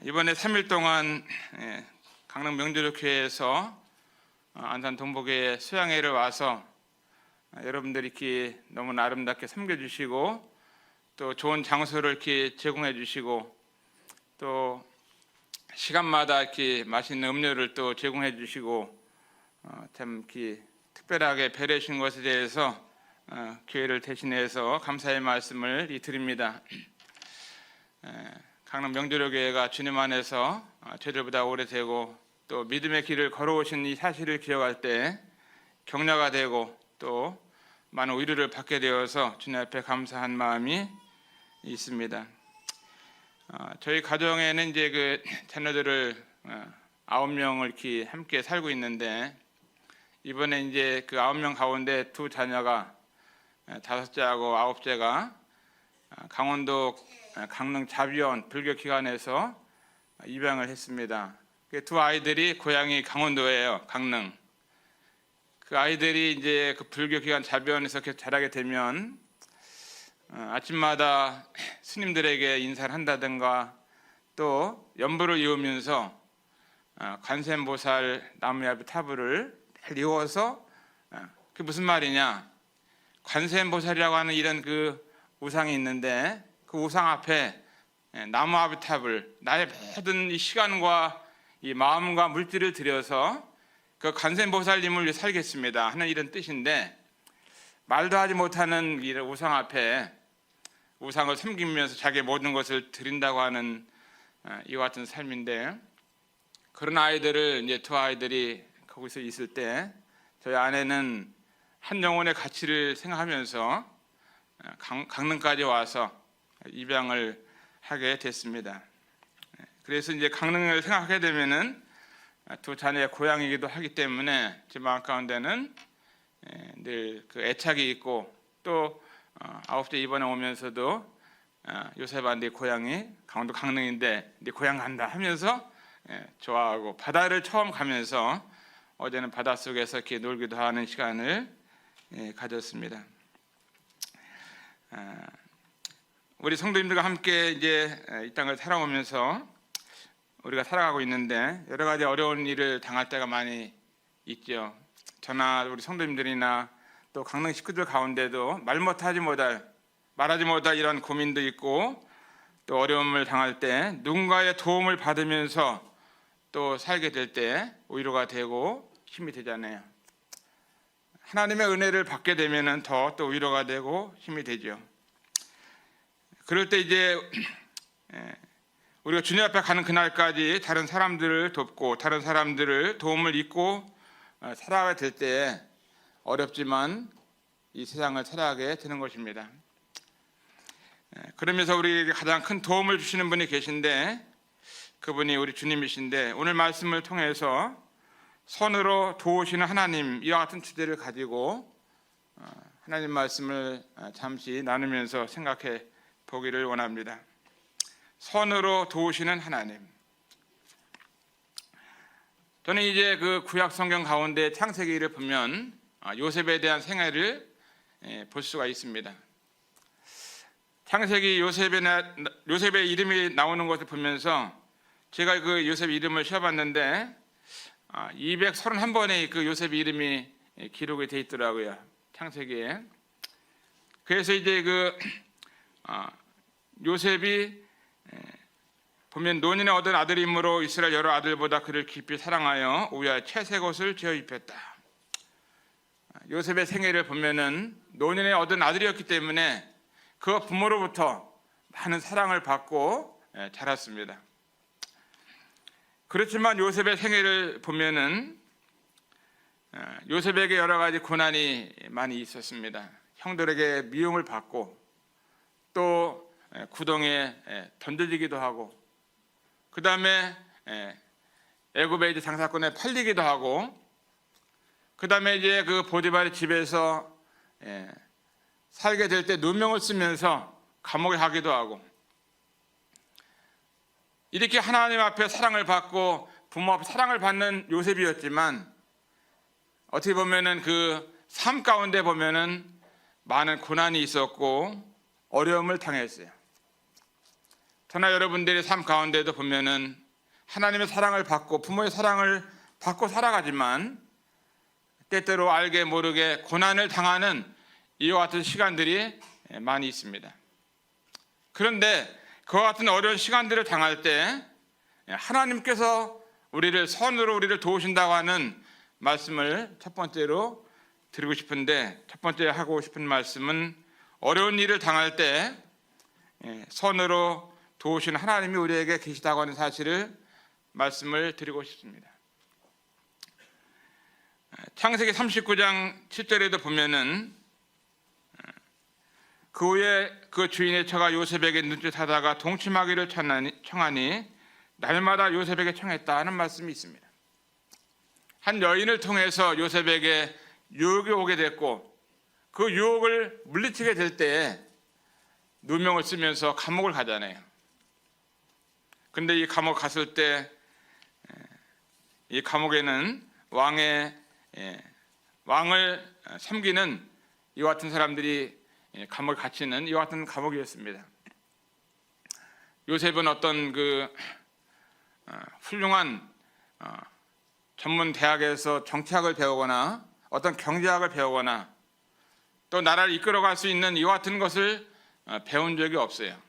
이번에 3일 동안 강릉 명조교회에서 안산 동복에 수양회를 와서 여러분들이 이렇게 너무 아름답게 섬겨주시고 또 좋은 장소를 이렇게 제공해 주시고 또 시간마다 이렇게 맛있는 음료를 또 제공해 주시고 참 이렇게 특별하게 배려해 주신 것에 대해서 교회를 대신해서 감사의 말씀을 드립니다. 강릉 명조교회가 주님 안에서 죄들보다 오래되고 또 믿음의 길을 걸어오신 이 사실을 기억할 때 격려가 되고 또 많은 위로를 받게 되어서 주님 앞에 감사한 마음이 있습니다. 저희 가정에는 이제 그 자녀들을 9명을 이렇게 함께 살고 있는데 이번에 이제 그 9명 가운데 2 자녀가 5째하고 9째가 강원도 강릉 자비원 불교기관에서 입양을 했습니다. 그 2 아이들이 고향이 강원도예요. 강릉. 그 아이들이 이제 그 불교기관 자비원에서 계속 자라게 되면 아침마다 스님들에게 인사를 한다든가 또 연불을 이으면서 관세음보살 나무야비 타불을 매일 이어서 그게 무슨 말이냐? 관세음보살이라고 하는 이런 그 우상이 있는데 그 우상 앞에 나무아비탑을 나의 모든 이 시간과 이 마음과 물질을 들여서 그 관세음보살님을 위해 살겠습니다 하는 이런 뜻인데 말도 하지 못하는 이 우상 앞에 우상을 섬기면서 자기의 모든 것을 드린다고 하는 이와 같은 삶인데 그런 아이들을 이제 2 아이들이 거기서 있을 때 저희 아내는 한 영혼의 가치를 생각하면서 강릉까지 와서 입양을 하게 됐습니다. 그래서 이제 강릉을 생각하게 되면은 2 자녀의 고향이기도 하기 때문에 제 마음 가운데는 늘 그 애착이 있고 또 9째 이번에 오면서도 요셉아 네 고향이 강원도 강릉인데 네 고향 간다 하면서 좋아하고 바다를 처음 가면서 어제는 바닷속에서 이렇게 놀기도 하는 시간을 가졌습니다. 우리 성도님들과 함께 이제 이 땅을 살아오면서 우리가 살아가고 있는데 여러 가지 어려운 일을 당할 때가 많이 있죠. 저나 우리 성도님들이나 또 강릉 식구들 가운데도 말하지 못할 이런 고민도 있고 또 어려움을 당할 때 누군가의 도움을 받으면서 또 살게 될 때 위로가 되고 힘이 되잖아요. 하나님의 은혜를 받게 되면은 더 또 위로가 되고 힘이 되죠. 그럴 때 이제 우리가 주님 앞에 가는 그날까지 다른 사람들을 돕고 다른 사람들을 도움을 잊고 살아가게 될 때 어렵지만 이 세상을 살아가게 되는 것입니다. 그러면서 우리에게 가장 큰 도움을 주시는 분이 계신데 그분이 우리 주님이신데 오늘 말씀을 통해서 선으로 도우시는 하나님 이와 같은 주제를 가지고 하나님 말씀을 잠시 나누면서 생각해 보기를 원합니다. 선으로 도우시는 하나님. 저는 이제 그 구약 성경 가운데 창세기를 보면 요셉에 대한 생애를 볼 수가 있습니다. 창세기 요셉의 이름이 나오는 것을 보면서 제가 그 요셉 이름을 쉬어봤는데 231번의 그 요셉 이름이 기록이 되어 있더라고요. 창세기에. 그래서 이제 그 요셉이 보면 논인의 얻은 아들이므로 이스라엘 여러 아들보다 그를 깊이 사랑하여 우리의 채색 옷을 지어 입혔다. 요셉의 생애를 보면은 논인의 얻은 아들이었기 때문에 그 부모로부터 많은 사랑을 받고 자랐습니다. 그렇지만 요셉의 생애를 보면은 요셉에게 여러 가지 고난이 많이 있었습니다. 형들에게 미움을 받고 또 구덩이에 던져지기도 하고 그 다음에 애굽의 장사꾼에 팔리기도 하고 그 다음에 이제 그 보디발의 집에서 살게 될 때 누명을 쓰면서 감옥에 가기도 하고 이렇게 하나님 앞에 사랑을 받고 부모 앞에 사랑을 받는 요셉이었지만 어떻게 보면은 그 삶 가운데 보면은 많은 고난이 있었고 어려움을 당했어요. 저나 여러분들의 삶 가운데도 보면은 하나님의 사랑을 받고 부모의 사랑을 받고 살아가지만 때때로 알게 모르게 고난을 당하는 이와 같은 시간들이 많이 있습니다. 그런데 그와 같은 어려운 시간들을 당할 때 하나님께서 우리를 선으로 우리를 도우신다고 하는 말씀을 첫 번째로 드리고 싶은데, 첫 번째 하고 싶은 말씀은 어려운 일을 당할 때 선으로 도우시는 하나님이 우리에게 계시다고 하는 사실을 말씀을 드리고 싶습니다. 창세기 39장 7절에도 보면은 그 후에 그 주인의 처가 요셉에게 눈짓하다가 동침하기를 청하니 날마다 요셉에게 청했다 하는 말씀이 있습니다. 한 여인을 통해서 요셉에게 유혹이 오게 됐고, 그 유혹을 물리치게 될 때에 누명을 쓰면서 감옥을 가잖아요. 근데 이 감옥 갔을 때 이 감옥에는 왕을 섬기는 이와 같은 사람들이 감옥에 갇히는 이와 같은 감옥이었습니다. 요셉은 어떤 훌륭한 전문 대학에서 정치학을 배우거나 어떤 경제학을 배우거나 또 나라를 이끌어갈 수 있는 이와 같은 것을 배운 적이 없어요.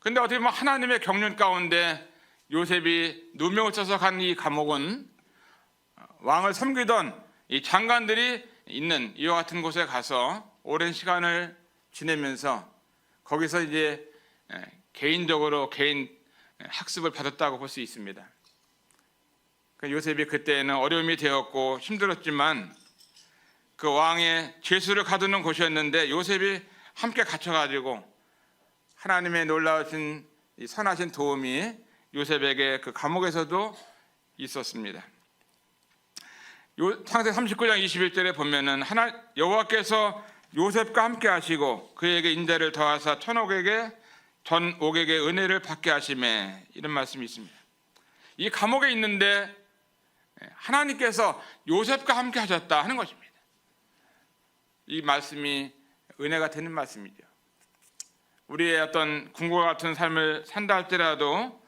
그런데 어떻게 보면 하나님의 경륜 가운데 요셉이 누명을 써서 간 이 감옥은 왕을 섬기던 이 장관들이 있는 이와 같은 곳에 가서 오랜 시간을 지내면서 거기서 이제 개인적으로 개인 학습을 받았다고 볼 수 있습니다. 요셉이 그때는 어려움이 되었고 힘들었지만 그 왕의 죄수를 가두는 곳이었는데 요셉이 함께 갇혀가지고 하나님의 놀라우신 선하신 도움이 요셉에게 그 감옥에서도 있었습니다. 창세기 39장 21절에 보면은 여호와께서 요셉과 함께 하시고 그에게 인자를 더하사 전 옥에게 은혜를 받게 하시매, 이런 말씀이 있습니다. 이 감옥에 있는데 하나님께서 요셉과 함께 하셨다 하는 것입니다. 이 말씀이 은혜가 되는 말씀이죠. 우리의 어떤 궁궐 같은 삶을 산다 할지라도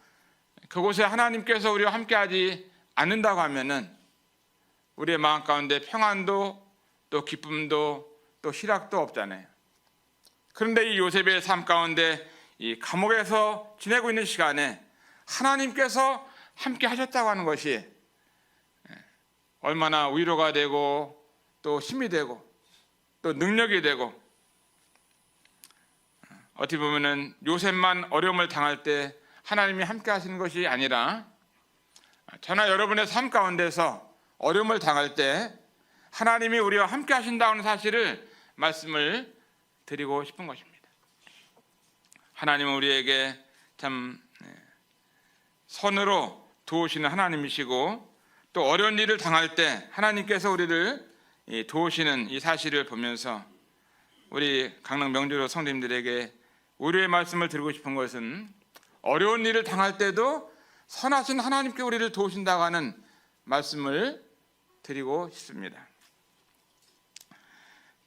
그곳에 하나님께서 우리와 함께하지 않는다고 하면은 우리의 마음 가운데 평안도 또 기쁨도 또 희락도 없잖아요. 그런데 이 요셉의 삶 가운데 이 감옥에서 지내고 있는 시간에 하나님께서 함께 하셨다고 하는 것이 얼마나 위로가 되고 또 힘이 되고 또 능력이 되고, 어떻게 보면은 요셉만 어려움을 당할 때 하나님이 함께 하시는 것이 아니라 저나 여러분의 삶 가운데서 어려움을 당할 때 하나님이 우리와 함께 하신다는 사실을 말씀을 드리고 싶은 것입니다. 하나님은 우리에게 참 선으로 도우시는 하나님이시고 또 어려운 일을 당할 때 하나님께서 우리를 도우시는 이 사실을 보면서 우리 강릉 명주로 성도님들에게 우리의 말씀을 드리고 싶은 것은 어려운 일을 당할 때도 선하신 하나님께 우리를 도우신다고 하는 말씀을 드리고 싶습니다.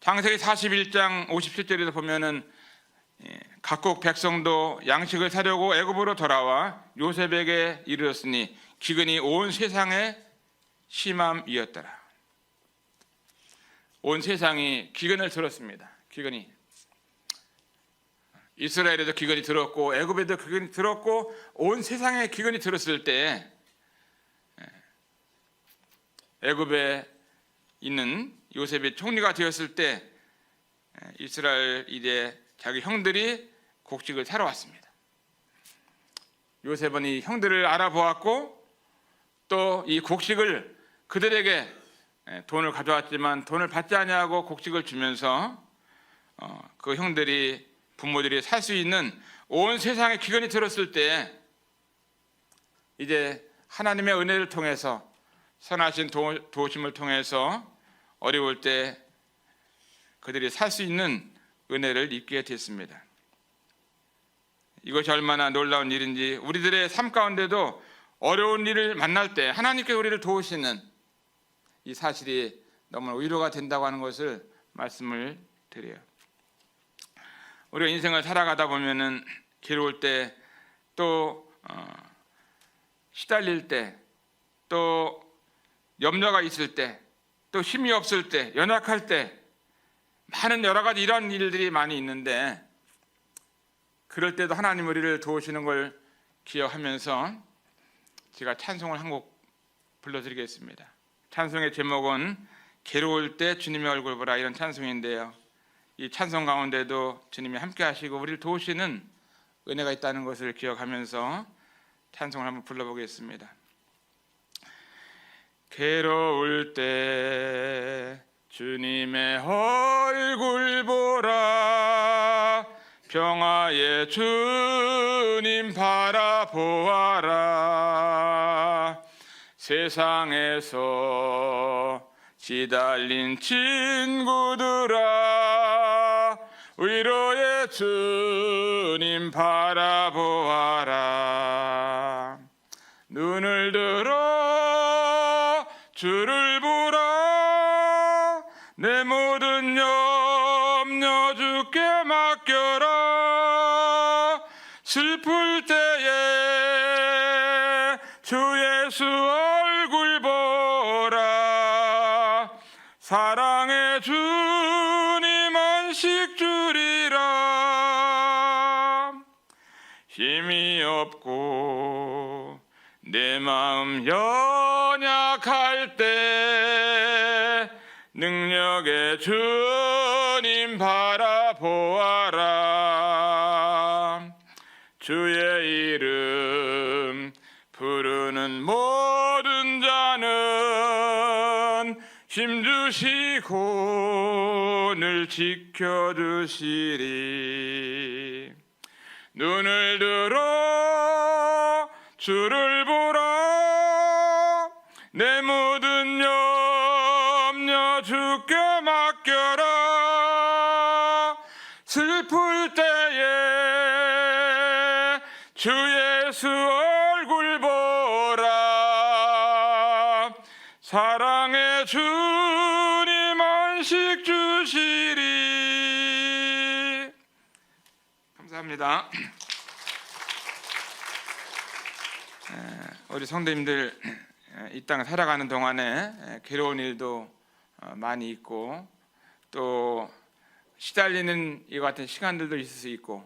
창세기 41장 57절에서 보면은 각국 백성도 양식을 사려고 애굽으로 돌아와 요셉에게 이르렀으니 기근이 온 세상에 심함이었더라. 온 세상이 기근을 들었습니다. 기근이 이스라엘에도 기근이 들었고 애굽에도 기근이 들었고 온 세상에 기근이 들었을 때 애굽에 있는 요셉이 총리가 되었을 때 이스라엘의 자기 형들이 곡식을 사러 왔습니다. 요셉은 이 형들을 알아보았고 또 이 곡식을 그들에게 돈을 가져왔지만 돈을 받지 아니하고 곡식을 주면서 그 형들이 부모들이 살 수 있는 온 세상에 기근이 들었을 때 이제 하나님의 은혜를 통해서 선하신 도우심을 통해서 어려울 때 그들이 살 수 있는 은혜를 입게 됐습니다. 이것이 얼마나 놀라운 일인지, 우리들의 삶 가운데도 어려운 일을 만날 때 하나님께 우리를 도우시는 이 사실이 너무 위로가 된다고 하는 것을 말씀을 드려요. 우리가 인생을 살아가다 보면은 괴로울 때 또 시달릴 때, 또 염려가 있을 때, 또 힘이 없을 때, 연약할 때 많은 여러 가지 이런 일들이 많이 있는데 그럴 때도 하나님 우리를 도우시는 걸 기억하면서 제가 찬송을 한 곡 불러드리겠습니다. 찬송의 제목은 괴로울 때 주님의 얼굴 보라, 이런 찬송인데요. 이 찬송 가운데도 주님이 함께 하시고 우리를 도우시는 은혜가 있다는 것을 기억하면서 찬송을 한번 불러보겠습니다. 괴로울 때 주님의 얼굴 보라, 평화의 주님 바라보아라. 세상에서 시달린 친구들아, 위로의 주님 바라보아라. 눈을 들어 주를 보라, 내 모든 염려 주께 맡겨라. 슬플 때에 주 예수 얼굴 보라, 사랑의 주님 안식 주리라. 힘이 없고 내 마음 연약할 때 능력의 주님 바라보아라. 주의 이름 부르는 모든 자는 힘주시고 늘 지켜주시리. 눈을 들어 주를 보라, 내 모든 염려 주께 맡겨라. 슬플 때에 주 예수 얼굴 보라, 사랑의 주님 안식 주시리. 감사합니다. 우리 성도님들 이 땅 살아가는 동안에 괴로운 일도 많이 있고 또 시달리는 이 같은 시간들도 있을 수 있고,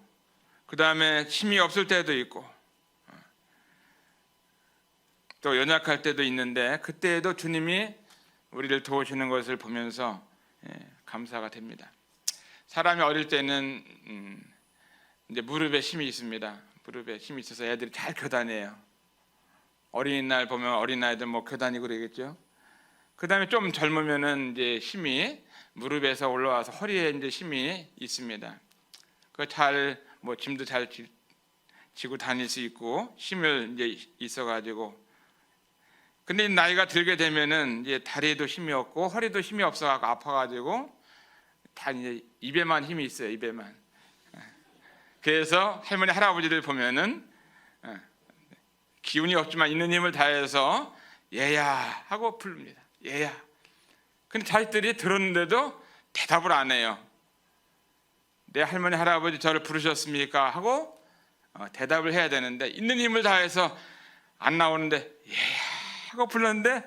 그 다음에 힘이 없을 때도 있고, 또 연약할 때도 있는데 그때에도 주님이 우리를 도우시는 것을 보면서 감사가 됩니다. 사람이 어릴 때는 이제 무릎에 힘이 있습니다. 무릎에 힘이 있어서 애들이 잘 교단해요. 어린이날 보면 어린아이들 뭐 교단이고 그러겠죠. 그 다음에 좀 젊으면은 이제 힘이 무릎에서 올라와서 허리에 이제 힘이 있습니다. 그 잘 뭐 짐도 잘 지고 다닐 수 있고 힘을 이제 있어가지고, 근데 나이가 들게 되면은 이제 다리에도 힘이 없고 허리도 힘이 없어가지고 아파가지고 다 이제 입에만 힘이 있어요. 입에만. 그래서 할머니 할아버지들 보면은 기운이 없지만 있는 힘을 다해서 얘야 하고 부릅니다. 얘야. 근데 자식들이 들었는데도 대답을 안 해요. 내 할머니 할아버지 저를 부르셨습니까? 하고 대답을 해야 되는데 있는 힘을 다해서 안 나오는데 얘야 하고 불렀는데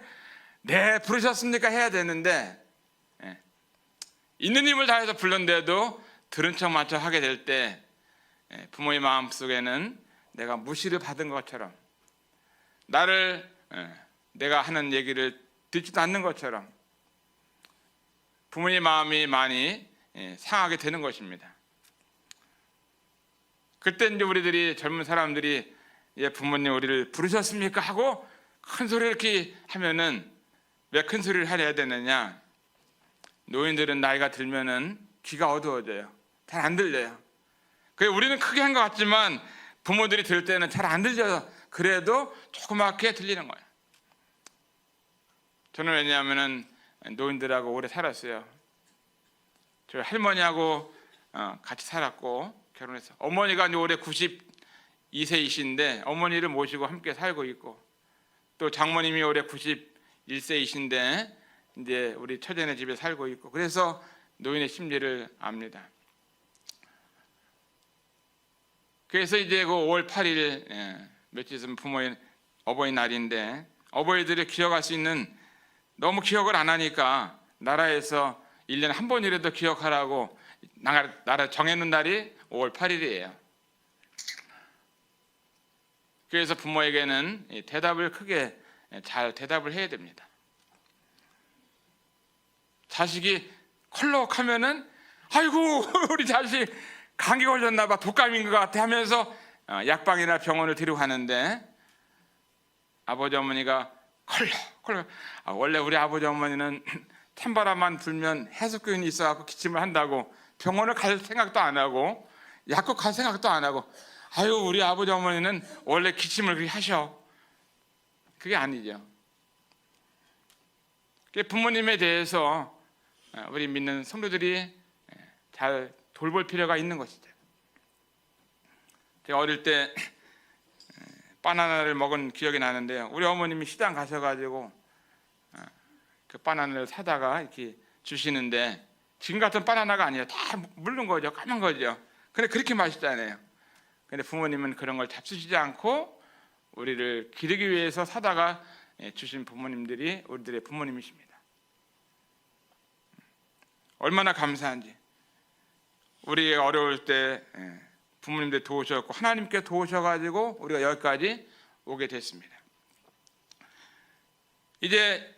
네 부르셨습니까? 해야 되는데 있는 힘을 다해서 불렀는데도 들은 척만 척 하게 될 때 부모의 마음속에는 내가 무시를 받은 것처럼, 나를 내가 하는 얘기를 듣지도 않는 것처럼 부모의 마음이 많이 상하게 되는 것입니다. 그때 이제 우리들이 젊은 사람들이 부모님 우리를 부르셨습니까? 하고 큰 소리 이렇게 하면은, 왜 큰 소리를 하려야 되느냐? 노인들은 나이가 들면은 귀가 어두워져요. 잘 안 들려요. 그래서 우리는 크게 한 것 같지만 부모들이 들을 때는 잘 안 들려요. 그래도 조그맣게 들리는 거예요. 저는 왜냐하면은 노인들하고 오래 살았어요. 저희 할머니하고 같이 살았고 결혼해서, 어머니가 이제 올해 92세이신데 어머니를 모시고 함께 살고 있고, 또 장모님이 올해 91세이신데 이제 우리 처제네 집에 살고 있고, 그래서 노인의 심리를 압니다. 그래서 이제 그 5월 8일 며칠 있으면 부모의 어버이날인데 어버이들이 기억할 수 있는, 너무 기억을 안 하니까 나라에서 1년에 한 번이라도 기억하라고 나라 정해놓은 날이 5월 8일이에요. 그래서 부모에게는 대답을 크게 잘 대답을 해야 됩니다. 자식이 컬럭하면은 아이고 우리 자식 감기 걸렸나 봐, 독감인 것 같아 하면서 약방이나 병원을 데리고 가는데 아버지 어머니가 컬럭 원래 우리 아버지 어머니는 찬바람만 불면 해수균이 있어갖고 기침을 한다고 병원을 갈 생각도 안 하고 약국 갈 생각도 안 하고, 아유 우리 아버지 어머니는 원래 기침을 그렇게 하셔. 그게 아니죠. 부모님에 대해서 우리 믿는 성도들이 잘 돌볼 필요가 있는 것이죠. 제가 어릴 때 바나나를 먹은 기억이 나는데요. 우리 어머님이 시장 가셔가지고 그 바나나를 사다가 이렇게 주시는데 지금 같은 바나나가 아니에요. 다 물른 거죠. 까만 거죠. 근데 그렇게 맛있잖아요. 근데 부모님은 그런 걸 잡수시지 않고 우리를 기르기 위해서 사다가 주신 부모님들이 우리들의 부모님이십니다. 얼마나 감사한지. 우리 어려울 때 부모님들 도우셨고 하나님께 도우셔가지고 우리가 여기까지 오게 됐습니다. 이제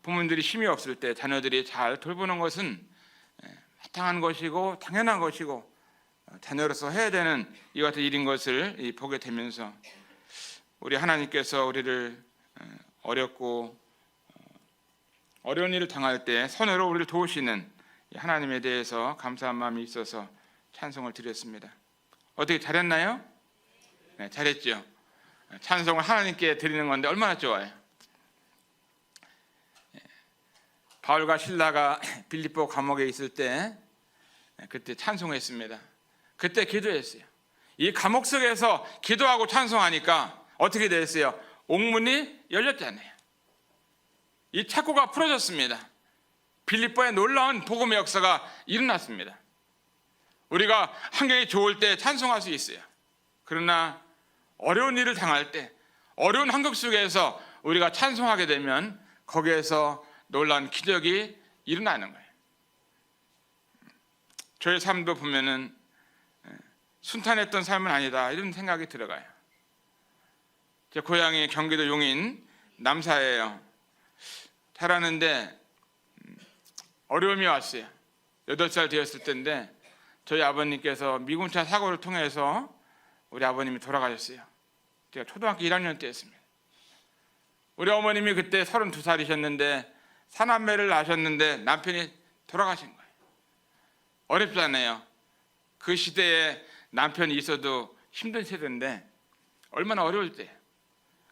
부모님들이 힘이 없을 때 자녀들이 잘 돌보는 것은 마땅한 것이고 당연한 것이고 자녀로서 해야 되는 이 같은 일인 것을 보게 되면서 우리 하나님께서 우리를 어렵고 어려운 일을 당할 때 선으로 우리를 도우시는 하나님에 대해서 감사한 마음이 있어서 찬송을 드렸습니다. 어떻게 잘했나요? 네, 잘했죠. 찬송을 하나님께 드리는 건데 얼마나 좋아요. 바울과 실라가 빌립보 감옥에 있을 때 그때 찬송했습니다. 그때 기도했어요. 이 감옥 속에서 기도하고 찬송하니까 어떻게 됐어요? 옥문이 열렸잖아요. 이 착고가 풀어졌습니다. 빌립보에 놀라운 복음의 역사가 일어났습니다. 우리가 환경이 좋을 때 찬송할 수 있어요. 그러나 어려운 일을 당할 때, 어려운 환경 속에서 우리가 찬송하게 되면 거기에서 놀라운 기적이 일어나는 거예요. 저의 삶도 보면은 순탄했던 삶은 아니다 이런 생각이 들어가요. 제 고향이 경기도 용인 남사예요. 자라는데 어려움이 왔어요. 8살 되었을 때인데 저희 아버님께서 미군차 사고를 통해서 우리 아버님이 돌아가셨어요. 제가 초등학교 1학년 때였습니다. 우리 어머님이 그때 32살이셨는데 사남매를 낳으셨는데 남편이 돌아가신 거예요. 어렵잖아요. 그 시대에 남편이 있어도 힘든 세대인데 얼마나 어려울 때.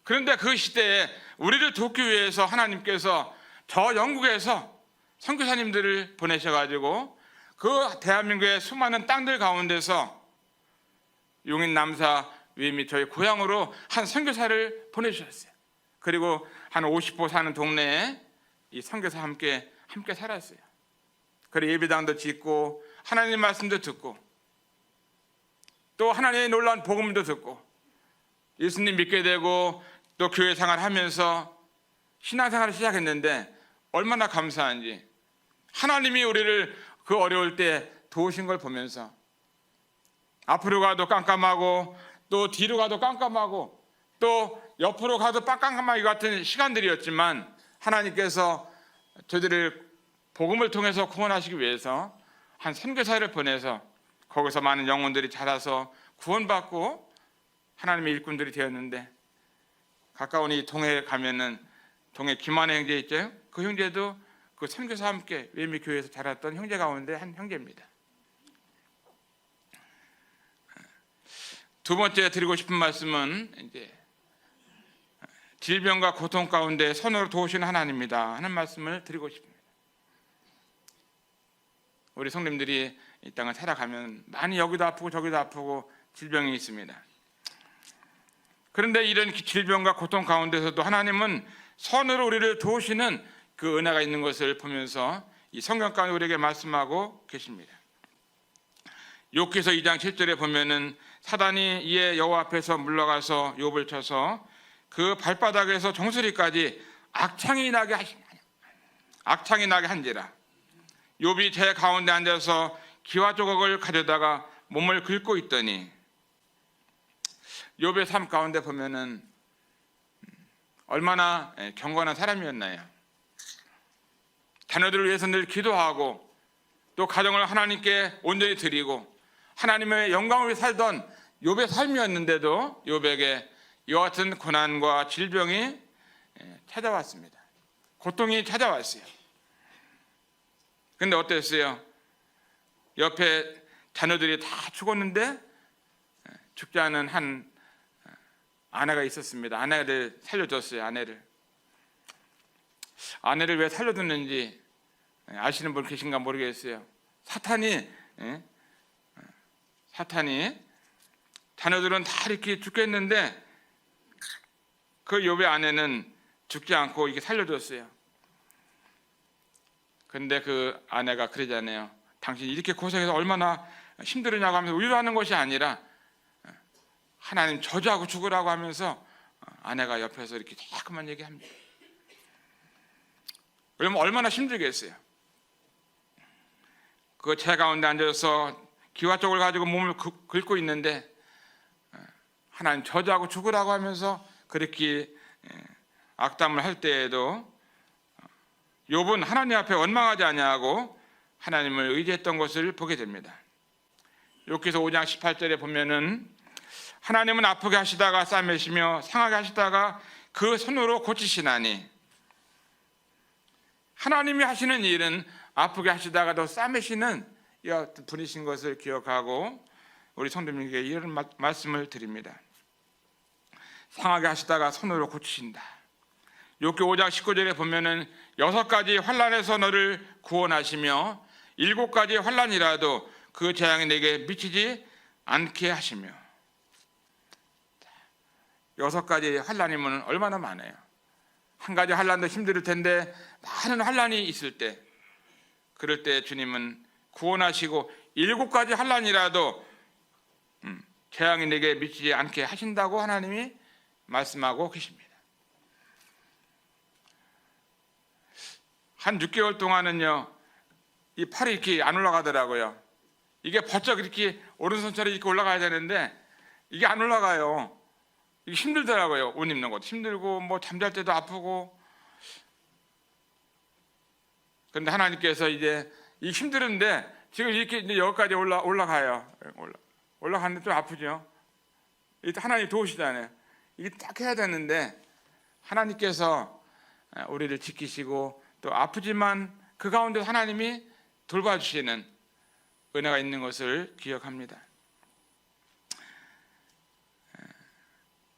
그런데 그 시대에 우리를 돕기 위해서 하나님께서 저 영국에서 선교사님들을 보내셔가지고 그 대한민국의 수많은 땅들 가운데서 용인 남사 위임이 저희 고향으로 한 선교사를 보내주셨어요. 그리고 한 50호 사는 동네에 이 선교사 함께 살았어요. 그리고 예배당도 짓고 하나님 말씀도 듣고 또 하나님의 놀라운 복음도 듣고 예수님 믿게 되고 또 교회 생활하면서 신앙생활을 시작했는데 얼마나 감사한지 하나님이 우리를 그 어려울 때 도우신 걸 보면서 앞으로 가도 깜깜하고 또 뒤로 가도 깜깜하고 또 옆으로 가도 깜깜하기 같은 시간들이었지만 하나님께서 저희들을 복음을 통해서 구원하시기 위해서 한 선교사를 보내서 거기서 많은 영혼들이 자라서 구원받고 하나님의 일꾼들이 되었는데 가까운 이 동해에 가면은 동해 김한혜 형제 있죠? 그 형제도 그 선교사와 함께 외미 교회에서 자랐던 형제 가운데 한 형제입니다. 두 번째 드리고 싶은 말씀은 이제 질병과 고통 가운데 선으로 도우시는 하나님입니다 하는 말씀을 드리고 싶습니다. 우리 성도님들이 이 땅을 살아가면 많이 여기도 아프고 저기도 아프고 질병이 있습니다. 그런데 이런 질병과 고통 가운데서도 하나님은 선으로 우리를 도우시는 그 은혜가 있는 것을 보면서 이 성경 가운데 우리에게 말씀하고 계십니다. 욥기서 2장 7절에 보면은 사단이 이에 여호와 앞에서 물러가서 욥을 쳐서 그 발바닥에서 정수리까지 악창이 나게 한지라. 욥이 제 가운데 앉아서 기와 조각을 가져다가 몸을 긁고 있더니. 욥의 삶 가운데 보면은 얼마나 경건한 사람이었나요? 자녀들을 위해서 늘 기도하고 또 가정을 하나님께 온전히 드리고 하나님의 영광을 위해 살던 욥의 삶이었는데도 욥에게 이와 같은 고난과 질병이 찾아왔습니다. 고통이 찾아왔어요. 근데 어땠어요? 옆에 자녀들이 다 죽었는데 죽지 않은 한 아내가 있었습니다. 아내를 살려줬어요. 아내를 왜 살려줬는지 아시는 분 계신가 모르겠어요. 사탄이 자녀들은 다 이렇게 죽겠는데 그 욥의 아내는 죽지 않고 이렇게 살려줬어요. 근데 그 아내가 그러잖아요. 당신이 이렇게 고생해서 얼마나 힘들으냐고 하면서 위로하는 것이 아니라 하나님 저주하고 죽으라고 하면서 아내가 옆에서 이렇게 자꾸만 얘기합니다. 그러면 얼마나 힘들겠어요. 그 제 가운데 앉아서 기와 쪽을 가지고 몸을 긁고 있는데 하나님 저주하고 죽으라고 하면서 그렇게 악담을 할 때에도 욥은 하나님 앞에 원망하지 아니하고 하나님을 의지했던 것을 보게 됩니다. 욥기서 5장 18절에 보면은 하나님은 아프게 하시다가 싸매시며 상하게 하시다가 그 손으로 고치시나니. 하나님이 하시는 일은 아프게 하시다가도 싸매시는 이 같은 분이신 것을 기억하고 우리 성도님에게 이런 말씀을 드립니다. 상하게 하시다가 손으로 고치신다. 욥기 5장 19절에 보면은 6가지 환난에서 너를 구원하시며 7가지 환난이라도 그 재앙이 내게 미치지 않게 하시며. 6가지 환난이면 얼마나 많아요. 한 가지 환난도 힘들 텐데 많은 환난이 있을 때, 그럴 때 주님은 구원하시고 7가지 환난이라도 재앙이 내게 미치지 않게 하신다고 하나님이 말씀하고 계십니다. 한 6개월 동안은요, 이 팔이 이렇게 안 올라가더라고요. 이게 버쩍 이렇게 오른손처럼 이렇게 올라가야 되는데 이게 안 올라가요. 이게 힘들더라고요. 옷 입는 것도 힘들고 뭐 잠잘 때도 아프고. 그런데 하나님께서 이제 이 힘들은데 지금 이렇게 이제 여기까지 올라가요. 올라가는데 좀 아프죠. 하나님 도우시잖아요. 이게 딱 해야 되는데 하나님께서 우리를 지키시고 또 아프지만 그 가운데 하나님이 돌봐주시는 은혜가 있는 것을 기억합니다.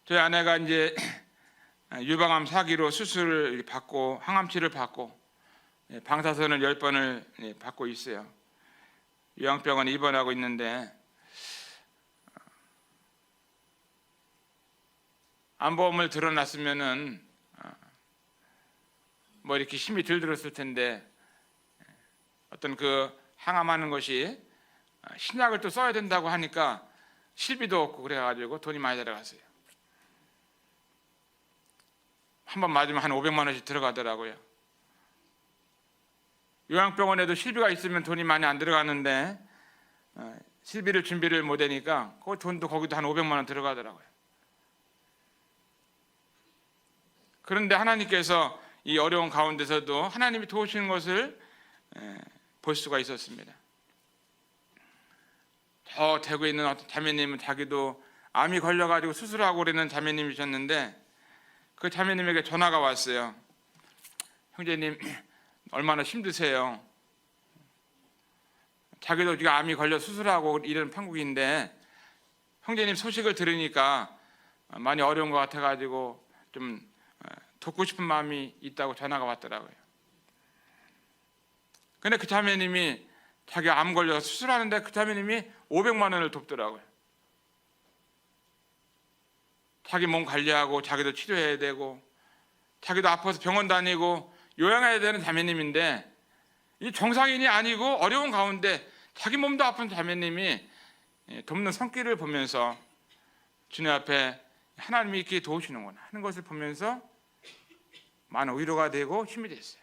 저희 아내가 이제 유방암 4기로 수술을 받고 항암치를 받고 방사선을 10번을 받고 있어요. 요양병원에 입원하고 있는데 암보험을 들어놨으면은 뭐 이렇게 힘이 덜 들었을 텐데 어떤 그 항암하는 것이 신약을 또 써야 된다고 하니까 실비도 없고 그래가지고 돈이 많이 들어갔어요. 한 번 맞으면 한 500만 원씩 들어가더라고요. 요양병원에도 실비가 있으면 돈이 많이 안 들어가는데 실비를 준비를 못 하니까 그 돈도 거기도 한 500만 원 들어가더라고요. 그런데 하나님께서 이 어려운 가운데서도 하나님이 도우시는 것을 볼 수가 있었습니다. 저 대구에 있는 어떤 자매님은 자기도 암이 걸려가지고 수술하고 그러는 자매님이셨는데 그 자매님에게 전화가 왔어요. 형제님 얼마나 힘드세요? 자기도 지금 암이 걸려 수술하고 이런 판국인데 형제님 소식을 들으니까 많이 어려운 것 같아가지고 좀 돕고 싶은 마음이 있다고 전화가 왔더라고요. 근데 그 자매님이 자기 암 걸려서 수술하는데 그 자매님이 500만 원을 돕더라고요. 자기 몸 관리하고 자기도 치료해야 되고 자기도 아파서 병원 다니고 요양해야 되는 자매님인데 이 정상인이 아니고 어려운 가운데 자기 몸도 아픈 자매님이 돕는 손길을 보면서 주님 앞에 하나님이 이렇게 도우시는구나 하는 것을 보면서 많은 위로가 되고 힘이 됐어요.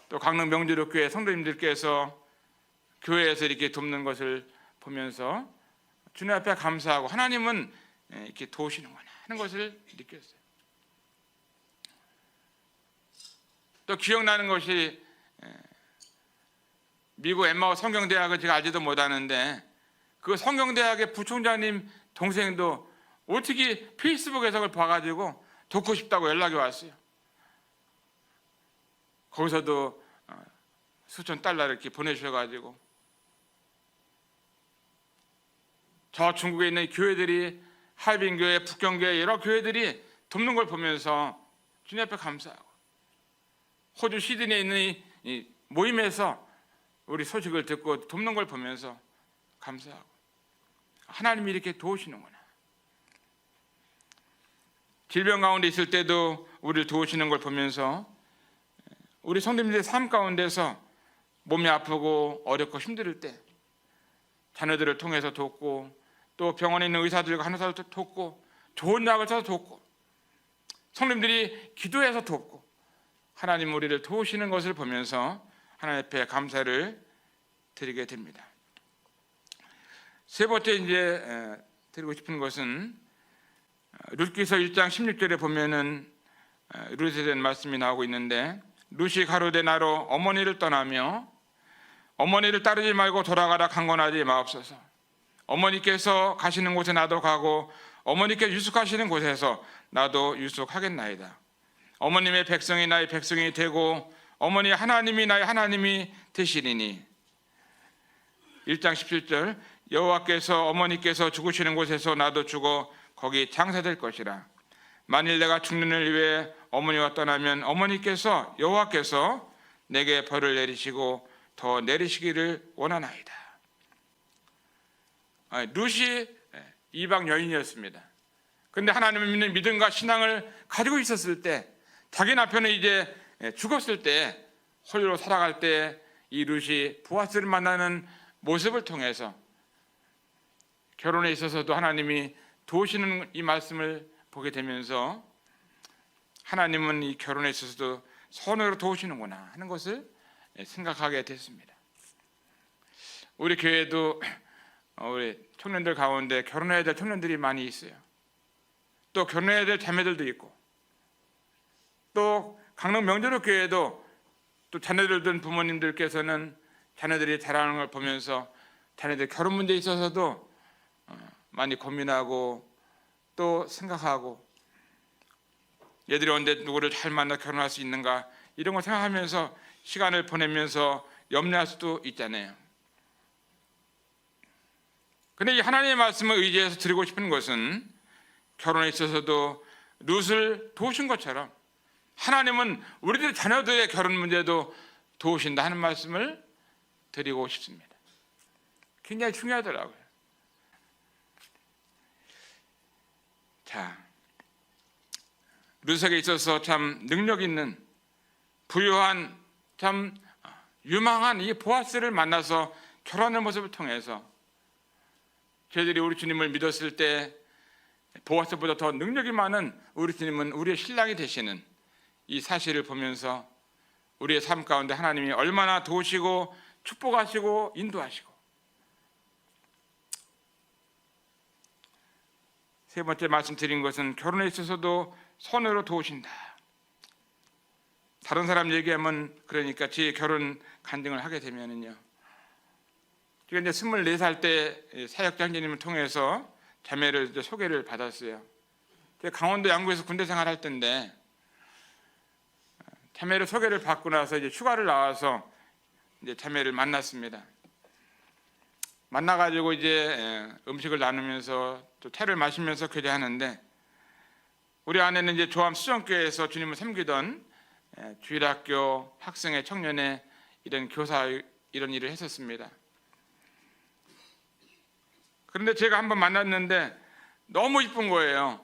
또 강릉 명주로교회 성도님들께서 교회에서 이렇게 돕는 것을 보면서 주님 앞에 감사하고 하나님은 이렇게 도우시는구나 하는 것을 느꼈어요. 또 기억나는 것이 미국 엠마오 성경대학을 제가 알지도 못하는데 그 성경대학의 부총장님 동생도 어떻게 페이스북에서 그걸 봐가지고 돕고 싶다고 연락이 왔어요. 거기서도 수천 달러를 이렇게 보내주셔가지고 저 중국에 있는 교회들이 하얼빈교회, 북경교회 여러 교회들이 돕는 걸 보면서 주님 앞에 감사하고 호주 시드니에 있는 이 모임에서 우리 소식을 듣고 돕는 걸 보면서 감사하고 하나님이 이렇게 도우시는구나. 질병 가운데 있을 때도 우리를 도우시는 걸 보면서 우리 성도님들의 삶 가운데서 몸이 아프고 어렵고 힘들 때 자녀들을 통해서 돕고 또 병원에 있는 의사들과 간호사들도 돕고 좋은 약을 써서 돕고 성도님들이 기도해서 돕고 하나님 우리를 도우시는 것을 보면서 하나님 앞에 감사를 드리게 됩니다. 세 번째 이제 드리고 싶은 것은 룻기서 1장 16절에 보면은 룻에 대한 말씀이 나오고 있는데 룻이 가로되 나로 어머니를 떠나며 어머니를 따르지 말고 돌아가라 강권하지 마옵소서. 어머니께서 가시는 곳에 나도 가고 어머니께 유숙하시는 곳에서 나도 유숙하겠나이다. 어머님의 백성이 나의 백성이 되고 어머니 하나님이 나의 하나님이 되시리니. 1장 17절 여호와께서 어머니께서 죽으시는 곳에서 나도 죽어 거기 장사될 것이라. 만일 내가 죽는 일 위해 어머니와 떠나면 어머니께서 여호와께서 내게 벌을 내리시고 더 내리시기를 원하나이다. 룻이 이방 여인이었습니다. 그런데 하나님을 믿는 믿음과 신앙을 가지고 있었을 때 자기 남편은 이제 죽었을 때 홀로 살아갈 때 이 룻이 보아스를 만나는 모습을 통해서 결혼에 있어서도 하나님이 도우시는 이 말씀을 보게 되면서 하나님은 이 결혼에 있어서도 선으로 도우시는구나 하는 것을 생각하게 됐습니다. 우리 교회도 우리 청년들 가운데 결혼해야 될 청년들이 많이 있어요. 또 결혼해야 될 자매들도 있고 또 강릉 명주로 교회도 또 자녀들 둔 부모님들께서는 자녀들이 자라는 걸 보면서 자녀들 결혼 문제에 있어서도 많이 고민하고 또 생각하고 얘들이 언제 누구를 잘 만나 결혼할 수 있는가 이런 걸 생각하면서 시간을 보내면서 염려할 수도 있잖아요. 그런데 이 하나님의 말씀을 의지해서 드리고 싶은 것은 결혼에 있어서도 룻을 도우신 것처럼 하나님은 우리들 자녀들의 결혼 문제도 도우신다 하는 말씀을 드리고 싶습니다. 굉장히 중요하더라고요. 자, 룻에게 있어서 참 능력 있는 부유한 참 유망한 이 보아스를 만나서 결혼하는 모습을 통해서 저희들이 우리 주님을 믿었을 때 보아스보다 더 능력이 많은 우리 주님은 우리의 신랑이 되시는 이 사실을 보면서 우리의 삶 가운데 하나님이 얼마나 도우시고 축복하시고 인도하시고 세 번째 말씀드린 것은 결혼에 있어서도 손으로 도우신다. 다른 사람 얘기하면 그러니까 제 결혼 간증을 하게 되면은요. 제가 이제 24살 때 사역자 형제님을 통해서 자매를 이제 소개를 받았어요. 제가 강원도 양구에서 군대 생활할 때인데 자매를 소개를 받고 나서 이제 휴가를 나와서 이제 자매를 만났습니다. 만나가지고 이제 음식을 나누면서 또 차를 마시면서 교제하는데 우리 아내는 이제 조암 수정교회에서 주님을 섬기던 주일학교 학생회 청년회 이런 교사 이런 일을 했었습니다. 그런데 제가 한번 만났는데 너무 이쁜 거예요.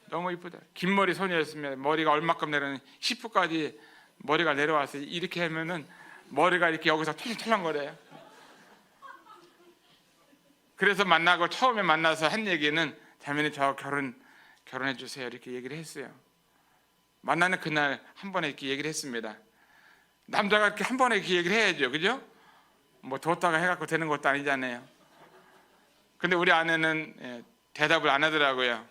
너무 이쁘다. 긴 머리 소녀였습니다. 머리가 얼마큼 내려는 10부까지 머리가 내려왔어요. 이렇게 하면은 머리가 이렇게 여기서 찰랑찰랑거려요. 그래서 만나고 처음에 만나서 한 얘기는 자매님 저 결혼해 주세요 이렇게 얘기를 했어요. 만나는 그날 한 번에 이렇게 얘기를 했습니다. 남자가 이렇게 한 번에 이렇게 얘기를 해야죠, 그죠? 뭐 뒀다가 해갖고 되는 것도 아니잖아요. 근데 우리 아내는 대답을 안 하더라고요.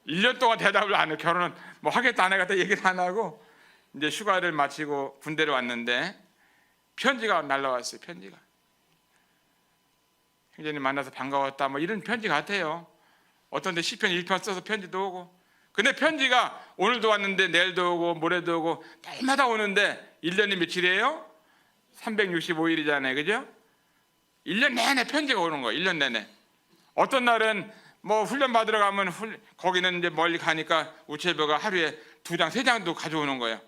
1년 동안 대답을 안 해요. 결혼은 뭐 하겠다 안 하겠다 얘기를 안 하고 이제 휴가를 마치고 군대를 왔는데 편지가 날라왔어요. 편지가. 형제님 만나서 반가웠다 뭐 이런 편지 같아요. 어떤 데 시편 1편 써서 편지도 오고. 근데 편지가 오늘도 왔는데 내일도 오고 모레도 오고 날마다 오는데 1년이 며칠이에요? 365일이잖아요. 그죠? 1년 내내 편지가 오는 거예요. 1년 내내. 어떤 날은 뭐 훈련 받으러 가면 거기는 이제 멀리 가니까 우체부가 하루에 2장, 3장도 가져오는 거예요.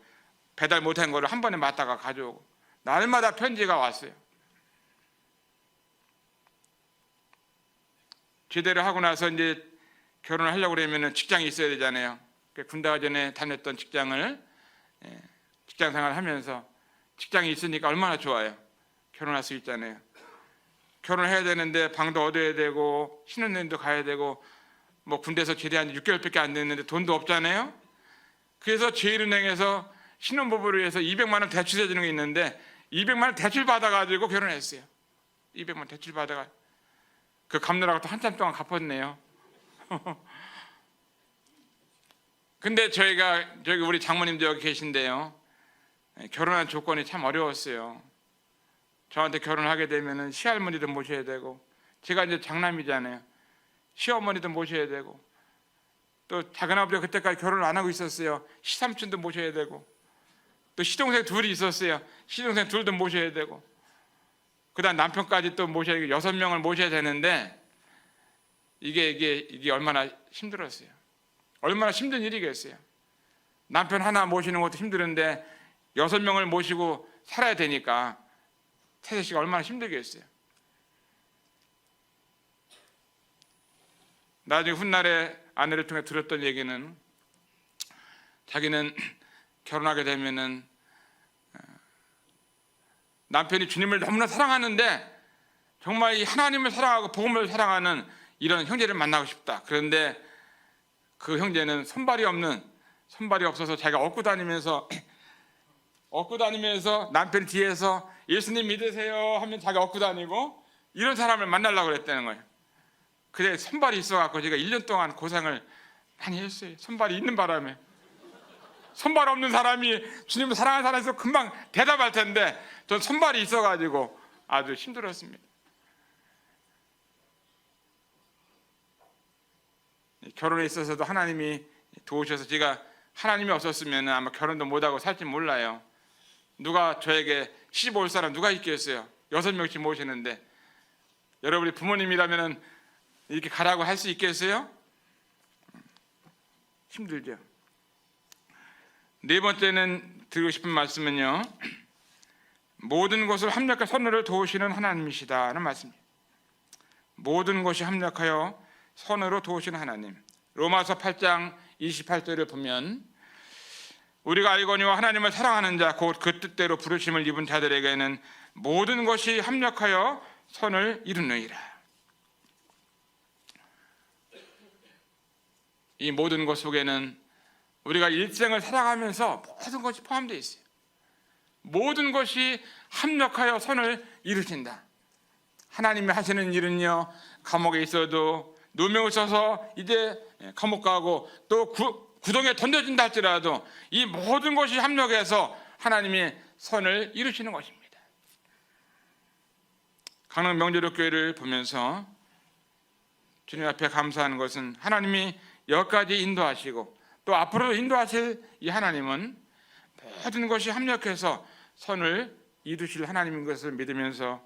배달 못한 거를 한 번에 맞다가 가져오고. 날마다 편지가 왔어요. 제대로 하고 나서 이제 결혼을 하려고 그러면 직장이 있어야 되잖아요. 군대 가기 전에 다녔던 직장을 직장 생활을 하면서 직장이 있으니까 얼마나 좋아요. 결혼할 수 있잖아요. 결혼해야 되는데 방도 얻어야 되고 신혼여행도 가야 되고 뭐 군대에서 제대한 지 6개월밖에 안 됐는데 돈도 없잖아요. 그래서 제1은행에서 신혼부부를 위해서 200만 원 대출 해주는 게 있는데 200만 원 대출 받아가지고 결혼했어요. 200만 원 대출 받아가 그 갚느라고 또 한참 동안 갚았네요. 근데 저기 우리 장모님도 여기 계신데요. 결혼한 조건이 참 어려웠어요. 저한테 결혼하게 되면은 시할머니도 모셔야 되고 제가 이제 장남이잖아요. 시어머니도 모셔야 되고 또 작은아버지가 그때까지 결혼을 안 하고 있었어요. 시삼촌도 모셔야 되고 또 시동생 둘이 있었어요. 시동생 둘도 모셔야 되고 그다음 남편까지 또 모셔야 되고 6명을 모셔야 되는데 이게 얼마나 힘들었어요. 얼마나 힘든 일이겠어요. 남편 하나 모시는 것도 힘드는데 6명을 모시고 살아야 되니까 태세 씨가 얼마나 힘들겠어요. 나중에 훗날에 아내를 통해 들었던 얘기는 자기는 결혼하게 되면은 남편이 주님을 너무나 사랑하는데 정말 이 하나님을 사랑하고 복음을 사랑하는 이런 형제를 만나고 싶다. 그런데 그 형제는 손발이 없어서 자기가 얻고 다니면서 남편 뒤에서 예수님 믿으세요 하면 자기가 얻고 다니고 이런 사람을 만나려고 그랬다는 거예요. 그래 손발이 있어갖고 제가 1년 동안 고생을 많이 했어요. 손발이 있는 바람에. 손발 없는 사람이 주님을 사랑하는 사람에서 금방 대답할 텐데 전 손발이 있어가지고 아주 힘들었습니다. 결혼에 있어서도 하나님이 도우셔서 제가 하나님이 없었으면 아마 결혼도 못하고 살지 몰라요. 누가 저에게 시집 올 사람 누가 있겠어요? 6명씩 모시는데 여러분이 부모님이라면 이렇게 가라고 할 수 있겠어요? 힘들죠. 네 번째는 드리고 싶은 말씀은요, 모든 것을 합력하여 선으로 도우시는 하나님이시다는 말씀입니다. 모든 것이 합력하여 선으로 도우시는 하나님. 로마서 8장 28절을 보면 우리가 알거니와 하나님을 사랑하는 자 곧 그 뜻대로 부르심을 입은 자들에게는 모든 것이 합력하여 선을 이루느니라. 이 모든 것 속에는 우리가 일생을 살아가면서 모든 것이 포함되어 있어요. 모든 것이 합력하여 선을 이루신다. 하나님이 하시는 일은요, 감옥에 있어도 누명을 써서 이제 감옥 가고 또 구덩이에 던져진다 할지라도 이 모든 것이 합력해서 하나님이 선을 이루시는 것입니다. 강릉 명재력교회를 보면서 주님 앞에 감사하는 것은 하나님이 여기까지 인도하시고 또 앞으로도 인도하실 이 하나님은 모든 것이 합력해서 선을 이루실 하나님인 것을 믿으면서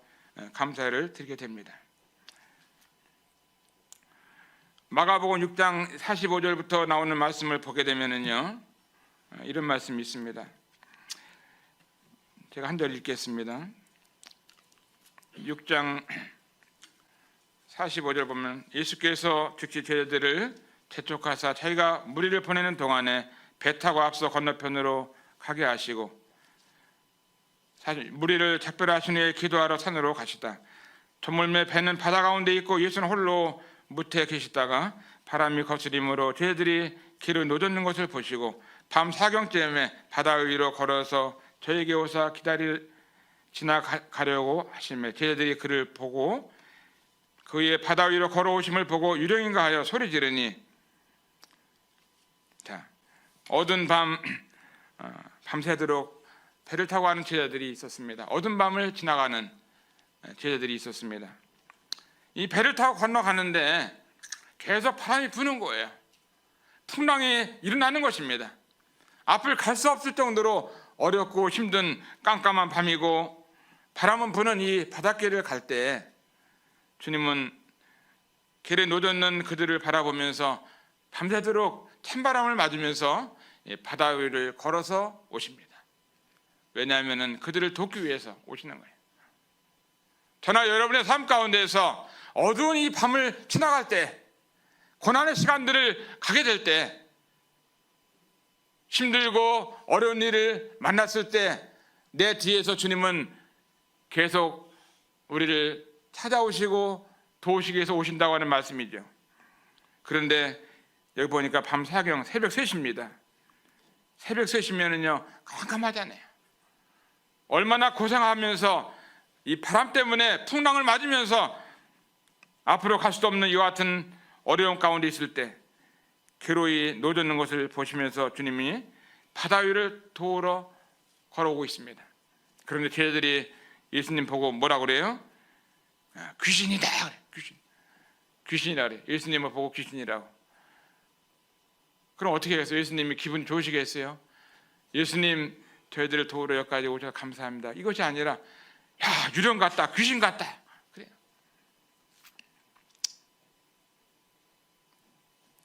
감사를 드리게 됩니다. 마가복음 6장 45절부터 나오는 말씀을 보게 되면은요, 이런 말씀이 있습니다. 제가 한 절 읽겠습니다. 6장 45절 보면 예수께서 즉시 제자들을 재촉하사 자기가 무리를 보내는 동안에 배 타고 앞서 건너편으로 가게 하시고 무리를 작별하신 후에 기도하러 산으로 가시다. 저물매 배는 바다 가운데 있고 예수는 홀로 무태에 계시다가 바람이 거스림으로 저희들이 길을 놓젓는 것을 보시고 밤 사경쯤에 바다 위로 걸어서 저에게 오사 지나가려고 하시며 저희들이 그를 보고 그의 바다 위로 걸어오심을 보고 유령인가 하여 소리 지르니 어두운 밤 밤새도록 배를 타고 가는 제자들이 있었습니다. 어두운 밤을 지나가는 제자들이 있었습니다. 이 배를 타고 건너가는데 계속 바람이 부는 거예요. 풍랑이 일어나는 것입니다. 앞을 갈 수 없을 정도로 어렵고 힘든 깜깜한 밤이고 바람은 부는 이 바닷길을 갈 때 주님은 길에 놓여있는 그들을 바라보면서 밤새도록 찬바람을 맞으면서 바다 위를 걸어서 오십니다. 왜냐하면 그들을 돕기 위해서 오시는 거예요. 저나 여러분의 삶 가운데서 어두운 이 밤을 지나갈 때, 고난의 시간들을 가게 될 때, 힘들고 어려운 일을 만났을 때 내 뒤에서 주님은 계속 우리를 찾아오시고 도우시기 위해서 오신다고 하는 말씀이죠. 그런데 여기 보니까 밤 사경 새벽 3시입니다. 새벽 3시면은요 깜깜하잖아요. 얼마나 고생하면서 이 바람 때문에 풍랑을 맞으면서 앞으로 갈 수도 없는 이와 같은 어려움 가운데 있을 때 괴로이 놓여있는 것을 보시면서 주님이 바다 위를 도우러 걸어오고 있습니다. 그런데 제자들이 예수님 보고 뭐라 그래요? 귀신이다. 귀신이라 그래. 예수님을 보고 귀신이라고. 그럼 어떻게 해서 예수님이 기분 좋으시겠어요? 예수님 저희들을 도우러 여기까지 오셔서 감사합니다. 이것이 아니라 야 유령 같다, 귀신 같다. 그래요.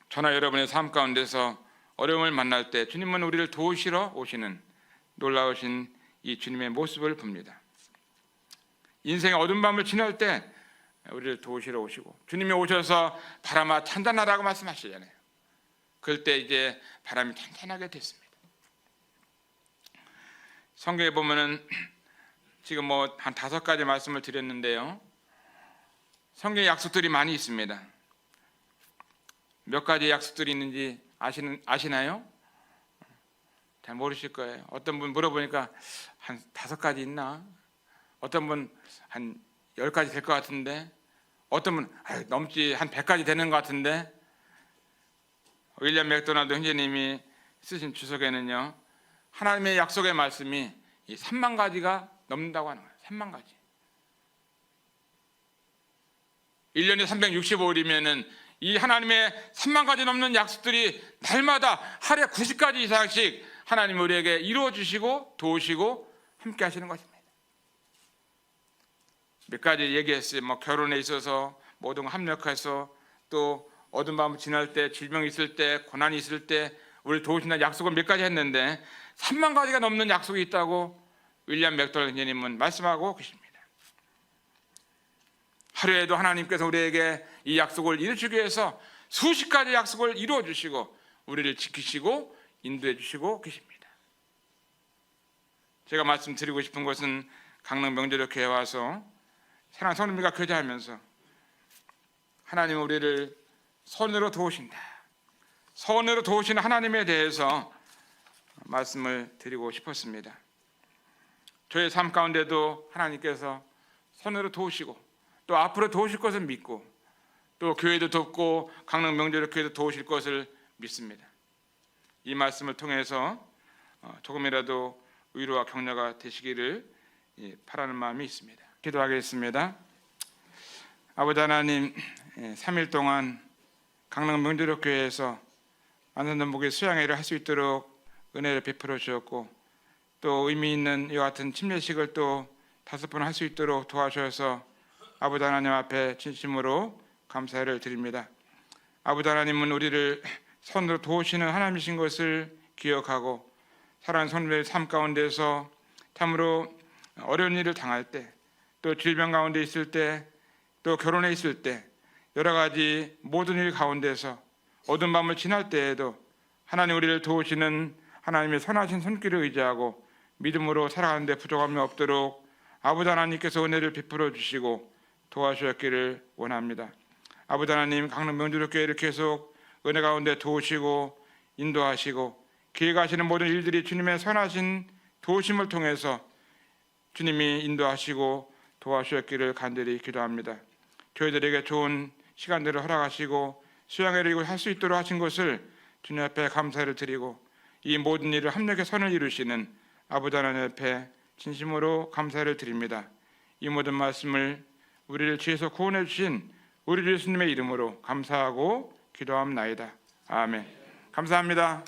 저나 여러분의 삶 가운데서 어려움을 만날 때 주님은 우리를 도우시러 오시는 놀라우신 이 주님의 모습을 봅니다. 인생의 어두운 밤을 지날 때 우리를 도우시러 오시고 주님이 오셔서 바람아 찬단하라고 말씀하시잖아요. 그럴 때 이제 바람이 찬찬하게 됐습니다. 성경에 보면은 지금 한 5가지 말씀을 드렸는데요. 성경에 약속들이 많이 있습니다. 몇 가지 약속들이 있는지 아시나요? 잘 모르실 거예요. 어떤 분 물어보니까 한 5가지 있나? 어떤 분 한 10가지 될 것 같은데 어떤 분 넘지 한 100가지 되는 것 같은데 윌리엄 맥도날드 형제님이 쓰신 주석에는요 하나님의 약속의 말씀이 이 3만 가지가 넘는다고 하는 거예요. 3만 가지. 1년에 365일이면은 이 하나님의 3만 가지 넘는 약속들이 날마다 하루에 90가지 이상씩 하나님 우리에게 이루어 주시고 도우시고 함께 하시는 것입니다. 몇 가지 얘기했어요. 결혼에 있어서 모든 걸 합력해서 또 어두운 밤을 지날 때 질병이 있을 때 고난이 있을 때 우리를 도우신다는 약속을 몇 가지 했는데 3만 가지가 넘는 약속이 있다고 윌리엄 맥도날드 형제님은 말씀하고 계십니다. 하루에도 하나님께서 우리에게 이 약속을 이루시기 위해서 수십 가지 약속을 이루어 주시고 우리를 지키시고 인도해 주시고 계십니다. 제가 말씀드리고 싶은 것은 강릉 명절교회에 와서 사랑하는 성도님과 교제하면서 하나님은 우리를 선으로 도우신다. 선으로 도우시는 하나님에 대해서 말씀을 드리고 싶었습니다. 저의 삶 가운데도 하나님께서 선으로 도우시고 또 앞으로 도우실 것을 믿고 또 교회도 돕고 강릉 명절교회도 도우실 것을 믿습니다. 이 말씀을 통해서 조금이라도 위로와 격려가 되시기를 바라는 마음이 있습니다. 기도하겠습니다. 아버지 하나님, 3일 동안 강릉 명절교회에서 안산전복의 수양회를 할 수 있도록 은혜를 베풀어 주셨고 또 의미 있는 이와 같은 침례식을 또 5번 할 수 있도록 도와주셔서 아버지 하나님 앞에 진심으로 감사를 드립니다. 아버지 하나님은 우리를 선으로 도우시는 하나님이신 것을 기억하고 사랑하는 성도들의 삶 가운데서 참으로 어려운 일을 당할 때 또 질병 가운데 있을 때 또 결혼에 있을 때 여러 가지 모든 일 가운데서 어두운 밤을 지날 때에도 하나님 우리를 도우시는 하나님의 선하신 손길을 의지하고 믿음으로 살아가는 데 부족함이 없도록 아버지 하나님께서 은혜를 베풀어 주시고 도와주셨기를 원합니다. 아버지 하나님, 강릉 명주교회를 계속 은혜 가운데 도우시고 인도하시고 길 가시는 모든 일들이 주님의 선하신 도우심을 통해서 주님이 인도하시고 도와주셨기를 간절히 기도합니다. 저희들에게 좋은 시간들을 허락하시고 수양회를 이곳 할 수 있도록 하신 것을 주님 앞에 감사를 드리고 이 모든 일을 합력의 선을 이루시는 아버지 하나님 앞에 진심으로 감사를 드립니다. 이 모든 말씀을 우리를 죄에서 구원해 주신 우리 예수님의 이름으로 감사하고 기도합나이다. 아멘. 감사합니다.